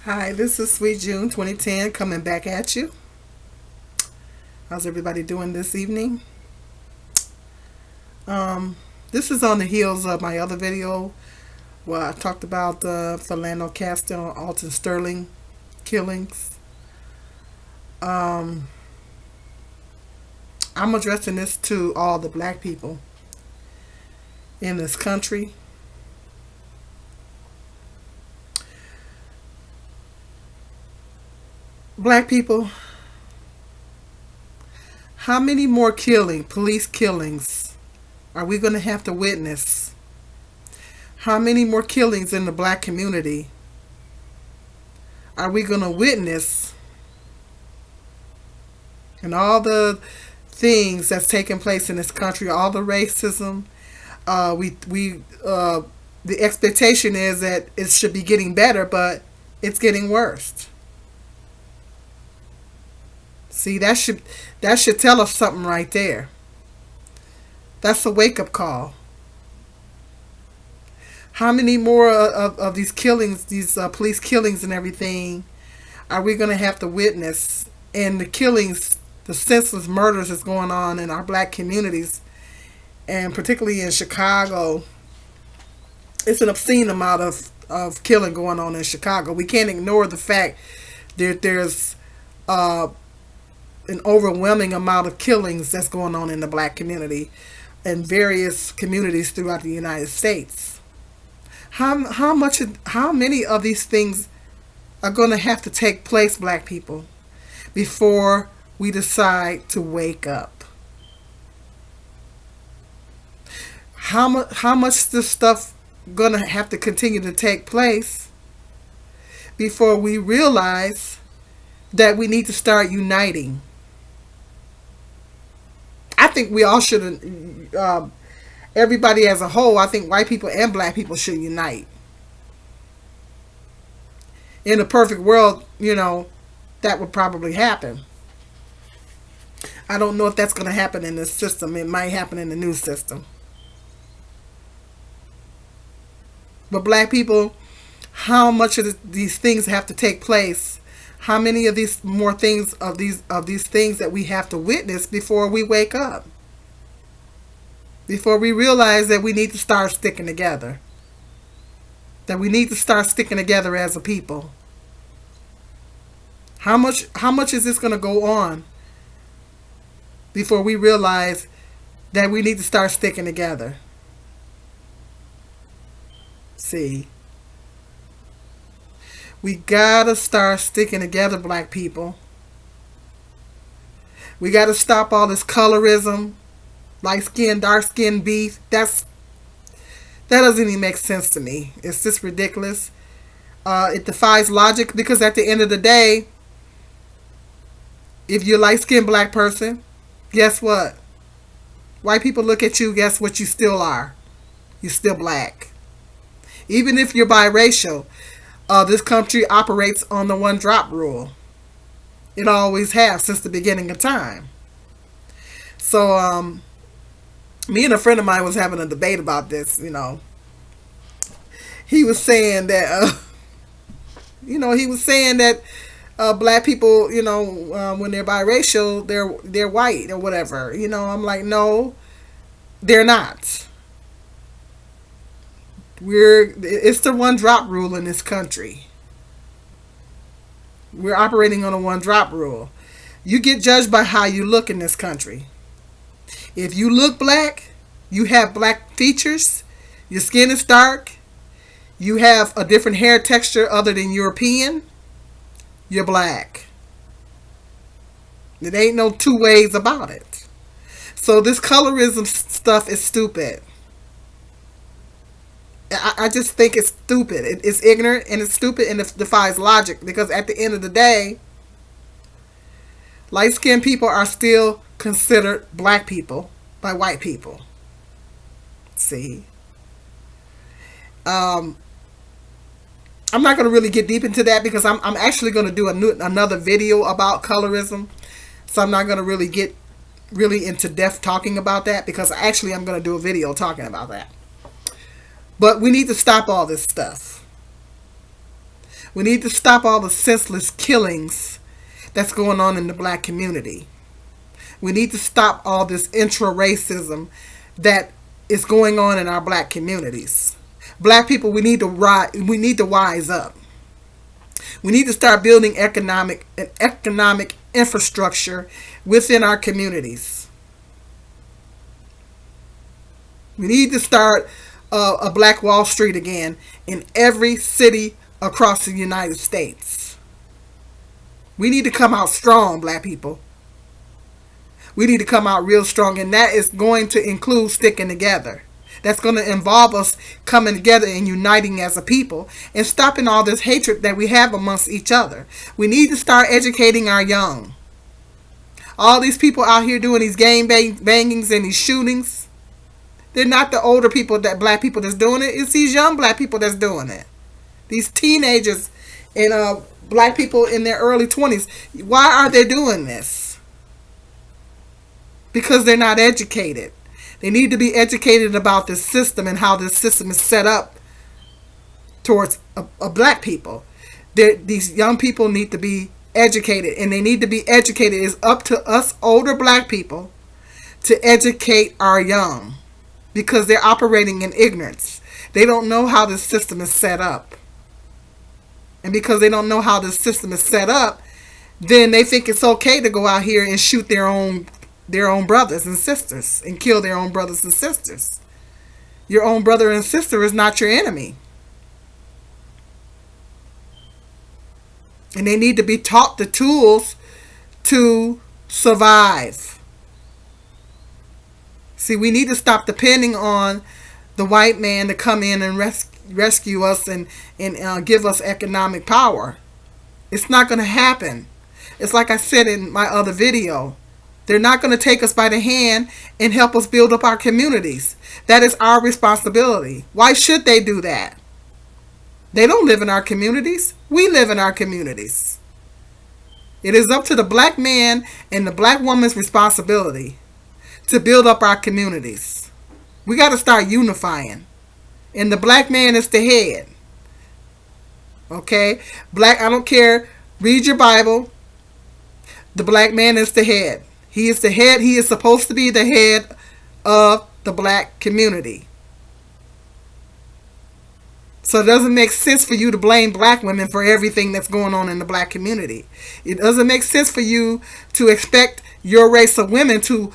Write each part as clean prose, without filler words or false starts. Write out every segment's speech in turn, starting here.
Hi, this is Sweet June 2010 coming back at you. How's everybody doing this evening? Um, this is on the heels of my other video where I talked about the Philando Castile and Alton Sterling killings. Um, I'm addressing this to all the black people in this country. Black people, how many more police killings, are we going to have to witness? How many more killings in the black community are we going to witness? And all the things that's taking place in this country, all the racism, the expectation is that it should be getting better, but it's getting worse. See, that should tell us something right there. That's a wake up call. How many more of these killings, these police killings and everything, are we going to have to witness? And the killings, the senseless murders that's going on in our black communities, and particularly in Chicago, it's an obscene amount of killing going on in Chicago. We can't ignore the fact that there's uh, an overwhelming amount of killings that's going on in the black community and various communities throughout the United States. How many of these things are going to have to take place, black people, before we decide to wake up? How much this stuff going to have to continue to take place before we realize that we need to start uniting? I think we all should, everybody as a whole, I think white people and black people should unite. In a perfect world, that would probably happen. I don't know if that's going to happen in this system. It might happen in the new system. But black people, how much of these things have to take place? How many of these more things of these things that we have to witness before we wake up? Before we realize that we need to start sticking together. That we need to start sticking together as a people. How much is this going to go on before we realize that we need to start sticking together? See, we gotta start sticking together, black people. We gotta stop all this colorism, light skin, dark skin beef. That doesn't even make sense to me. It's just ridiculous. It defies logic because at the end of the day, if you're a light skinned black person, guess what? White people look at you, guess what you still are? You're still black. Even if you're biracial, this country operates on the one drop rule. It always has since the beginning of time. So, me and a friend of mine was having a debate about this. He was saying that, black people, when they're biracial, they're white or whatever. I'm like, no, they're not. It's the one drop rule in this country. We're operating on a one drop rule. You get judged by how you look in this country. If you look black, you have black features, your skin is dark, you have a different hair texture other than European, you're black. There ain't no two ways about it. So this colorism stuff is stupid. I just think it's stupid. It's ignorant and it's stupid and it defies logic because at the end of the day, light skinned people are still considered black people by white people. See? I'm not going to really get deep into that because I'm actually going to do another video about colorism. So I'm not going to really get really into depth talking about that because actually I'm going to do a video talking about that. But we need to stop all this stuff. We need to stop all the senseless killings that's going on in the black community. We need to stop all this intra-racism that is going on in our black communities. Black people, we need to wise up. We need to start building economic infrastructure within our communities. We need to start a Black Wall Street again in every city across the United States. We need to come out strong, black people. We need to come out real strong, and that is going to include sticking together. That's going to involve us coming together and uniting as a people and stopping all this hatred that we have amongst each other. We need to start educating our young. All these people out here doing these gang bangings and these shootings, they're not the older people, that black people that's doing it. It's these young black people that's doing it. These teenagers and black people in their early 20s. Why are they doing this? Because they're not educated. They need to be educated about this system and how this system is set up towards a black people. These young people need to be educated, and they need to be educated. It's up to us older black people to educate our young, because they're operating in ignorance. They don't know how this system is set up. And because they don't know how this system is set up, then they think it's okay to go out here and shoot their own brothers and sisters and kill their own brothers and sisters. Your own brother and sister is not your enemy. And they need to be taught the tools to survive. See, we need to stop depending on the white man to come in and rescue us and give us economic power. It's not going to happen. It's like I said in my other video. They're not going to take us by the hand and help us build up our communities. That is our responsibility. Why should they do that? They don't live in our communities. We live in our communities. It is up to the black man and the black woman's responsibility to build up our communities. We got to start unifying. And the black man is the head. Okay? Black, I don't care. Read your Bible. The black man is the head. He is the head. He is supposed to be the head of the black community. So it doesn't make sense for you to blame black women for everything that's going on in the black community. It doesn't make sense for you to expect your race of women to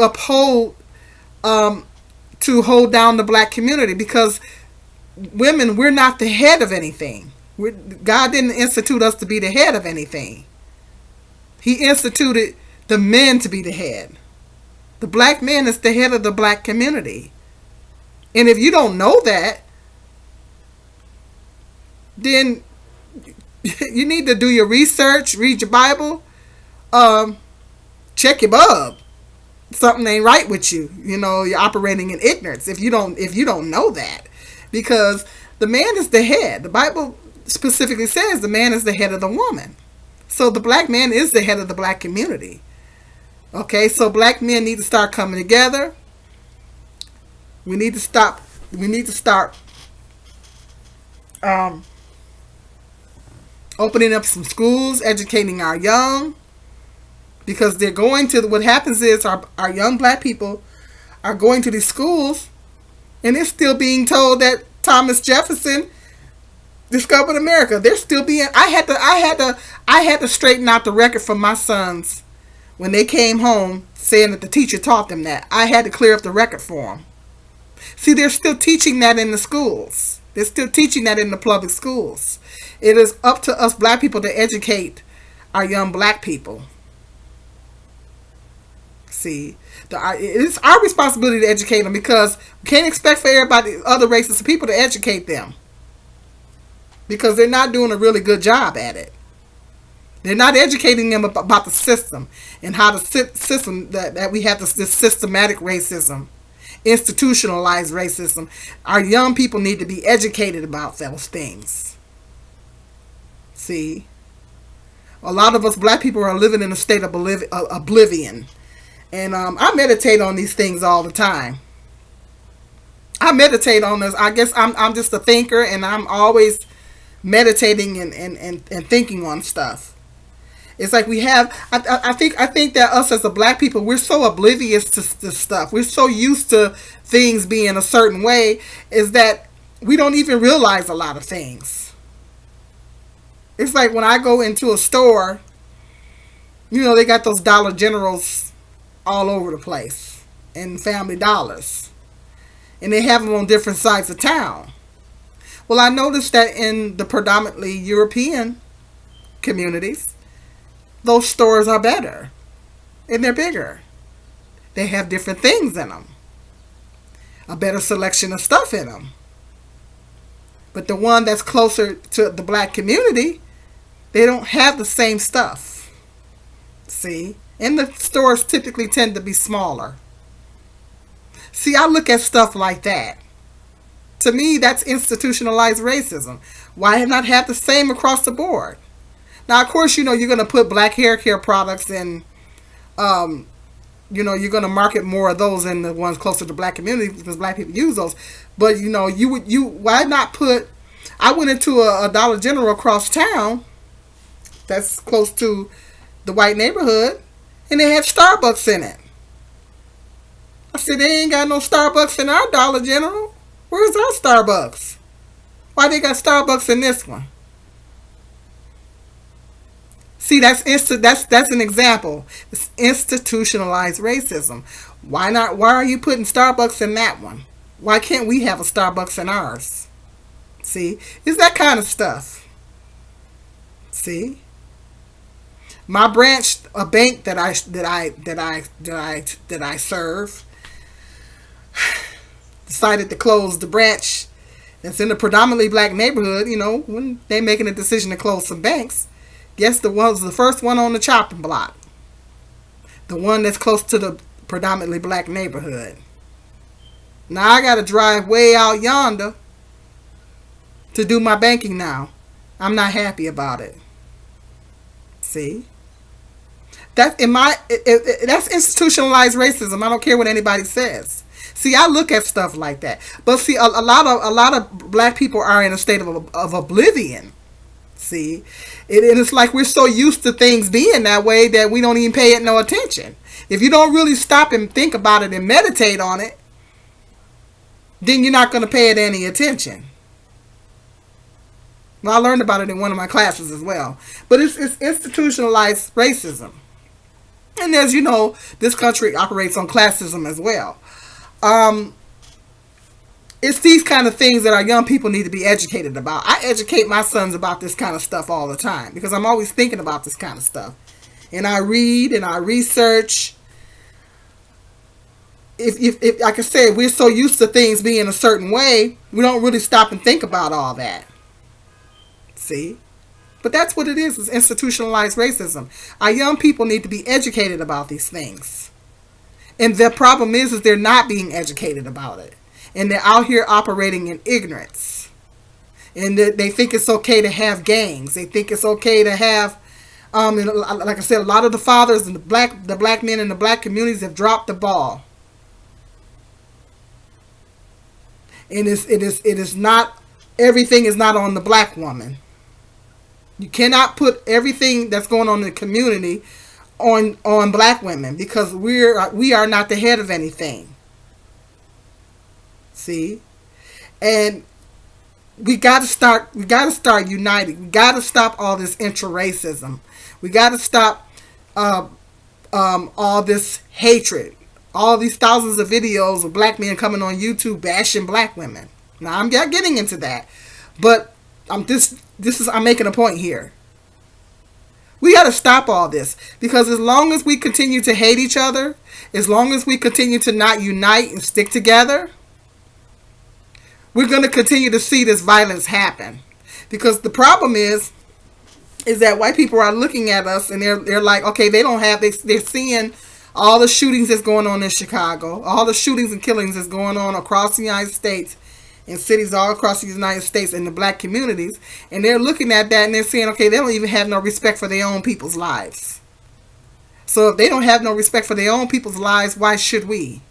uphold, to hold down the black community, because women, we're not the head of anything. God didn't institute us to be the head of anything. He instituted the men to be the head. The black man is the head of the black community. And if you don't know that, then you need to do your research, read your Bible, check your bub. Something ain't right with you. You know, you're operating in ignorance if you don't know that. Because the man is the head. The Bible specifically says the man is the head of the woman. So the black man is the head of the black community. Okay, so black men need to start coming together. We need to start opening up some schools, educating our young, because they're going to, what happens is our young black people are going to these schools, and they're still being told that Thomas Jefferson discovered America. They're still being, I had to straighten out the record for my sons when they came home saying that the teacher taught them that. I had to clear up the record for them. See, they're still teaching that in the schools. They're still teaching that in the public schools. It is up to us black people to educate our young black people. See, it's our responsibility to educate them, because we can't expect for everybody, other races of people, to educate them, because they're not doing a really good job at it. They're not educating them about the system and how the system that we have, this systematic racism, institutionalized racism. Our young people need to be educated about those things. See, a lot of us black people are living in a state of oblivion. And I meditate on these things all the time. I meditate on this. I guess I'm just a thinker, and I'm always meditating and thinking on stuff. It's like we have. I think that us as a black people, we're so oblivious to this stuff. We're so used to things being a certain way, is that we don't even realize a lot of things. It's like when I go into a store, they got those Dollar Generals all over the place, and Family Dollars, and they have them on different sides of town. Well, I noticed that in the predominantly European communities, those stores are better and they're bigger. They have different things in them, a better selection of stuff in them. But the one that's closer to the black community, they don't have the same stuff. See? And the stores typically tend to be smaller. See, I look at stuff like that. To me, that's institutionalized racism. Why not have the same across the board? Now, of course, you're going to put black hair care products in, you're going to market more of those in the ones closer to black community because black people use those. But, why not put, I went into a Dollar General across town that's close to the white neighborhood, and they had Starbucks in it. I said, they ain't got no Starbucks in our Dollar General. Where's our Starbucks? Why they got Starbucks in this one? See, that's an example. It's institutionalized racism. Why not? Why are you putting Starbucks in that one? Why can't we have a Starbucks in ours? See, it's that kind of stuff. See, my branch, a bank that I serve, decided to close the branch that's in a predominantly black neighborhood. When they're making a decision to close some banks, guess the first one on the chopping block, the one that's close to the predominantly black neighborhood. Now I got to drive way out yonder to do my banking now. I'm not happy about it. See, that's institutionalized racism. I don't care what anybody says. See, I look at stuff like that, but see, a lot of black people are in a state of oblivion. See, and it's like we're so used to things being that way that we don't even pay it no attention. If you don't really stop and think about it and meditate on it, then you're not going to pay it any attention. Well, I learned about it in one of my classes as well. But it's institutionalized racism. And as you know, this country operates on classism as well. It's these kind of things that our young people need to be educated about. I educate my sons about this kind of stuff all the time because I'm always thinking about this kind of stuff. And I read and I research. If like I said, we're so used to things being a certain way, we don't really stop and think about all that. See? But that's what it is. It's institutionalized racism. Our young people need to be educated about these things. And the problem is they're not being educated about it. And they're out here operating in ignorance. And they think it's okay to have gangs. They think it's okay to have, like I said, a lot of the fathers and the black men in the black communities have dropped the ball. And it is not, everything is not on the black woman. You cannot put everything that's going on in the community on black women because we are not the head of anything. See? And we got to start uniting. We got to stop all this intra-racism. We got to stop all this hatred. All these thousands of videos of black men coming on YouTube bashing black women. Now I'm not getting into that, but I'm making a point here. We got to stop all this because as long as we continue to hate each other, as long as we continue to not unite and stick together, we're going to continue to see this violence happen. Because the problem is that white people are looking at us and they're like, okay, they're seeing all the shootings that's going on in Chicago, all the shootings and killings that's going on across the United States, in cities all across the United States in the black communities, and they're looking at that and they're saying, okay, they don't even have no respect for their own people's lives. So if they don't have no respect for their own people's lives, why should we?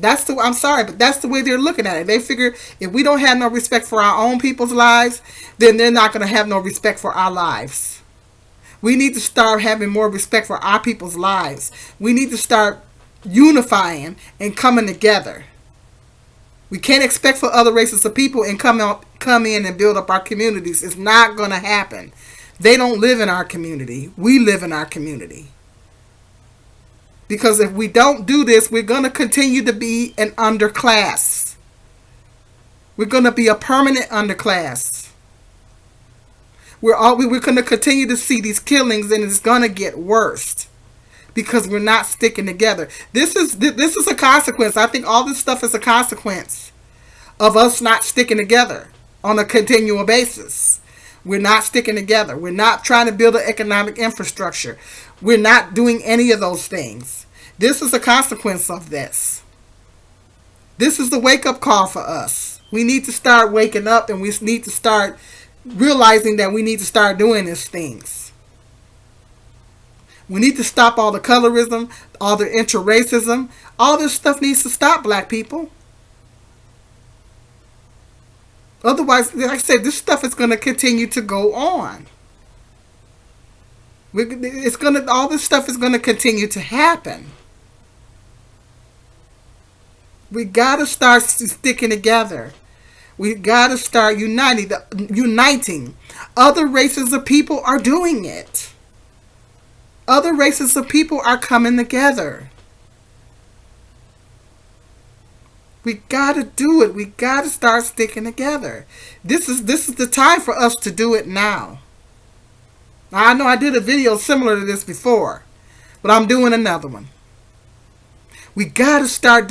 I'm sorry, but that's the way they're looking at it. They figure if we don't have no respect for our own people's lives, then they're not going to have no respect for our lives. We need to start having more respect for our people's lives. We need to start unifying and coming together. We can't expect for other races of people and come in and build up our communities. It's not going to happen. They don't live in our community. We live in our community. Because if we don't do this, we're going to continue to be an underclass. We're going to be a permanent underclass. We're going to continue to see these killings, and it's going to get worse because we're not sticking together. This is a consequence. I think all this stuff is a consequence of us not sticking together on a continual basis. We're not sticking together. We're not trying to build an economic infrastructure. We're not doing any of those things. This is a consequence of this. This is the wake-up call for us. We need to start waking up, and we need to start realizing that we need to start doing these things. We need to stop all the colorism, all the inter-racism. All this stuff needs to stop, black people. Otherwise, like I said, this stuff is going to continue to go on. All this stuff is going to continue to happen. We got to start sticking together. We got to start uniting. Other races of people are doing it. Other races of people are coming together. We got to do it. We got to start sticking together. This is the time for us to do it now. I know I did a video similar to this before, but I'm doing another one. We got to start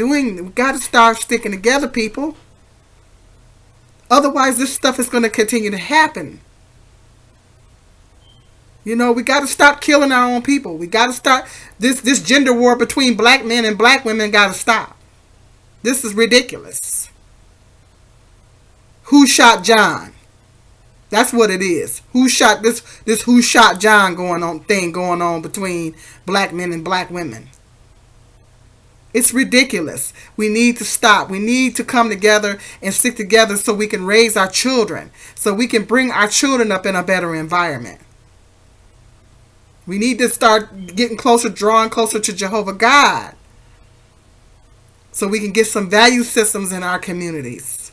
sticking together, people. Otherwise, this stuff is going to continue to happen. You know, we got to stop killing our own people. We got to start this gender war between black men and black women got to stop. This is ridiculous. Who shot John? That's what it is. Who shot this who shot John going on between black men and black women. It's ridiculous. We need to stop. We need to come together and stick together so we can raise our children. So we can bring our children up in a better environment. We need to start getting closer, drawing closer to Jehovah God. So we can get some value systems in our communities.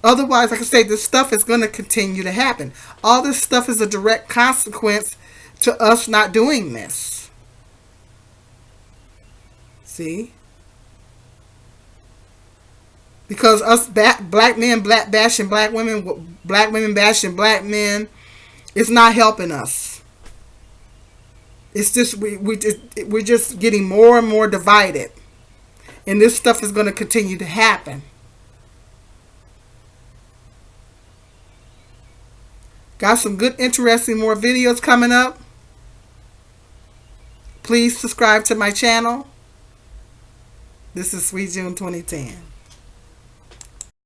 Otherwise, like I say, this stuff is going to continue to happen. All this stuff is a direct consequence to us not doing this. See? Because us black men bashing black women bashing black men, it's not helping us. It's just we're just getting more and more divided. And this stuff is going to continue to happen. Got some good, interesting more videos coming up. Please subscribe to my channel. This is Sweet June 2010.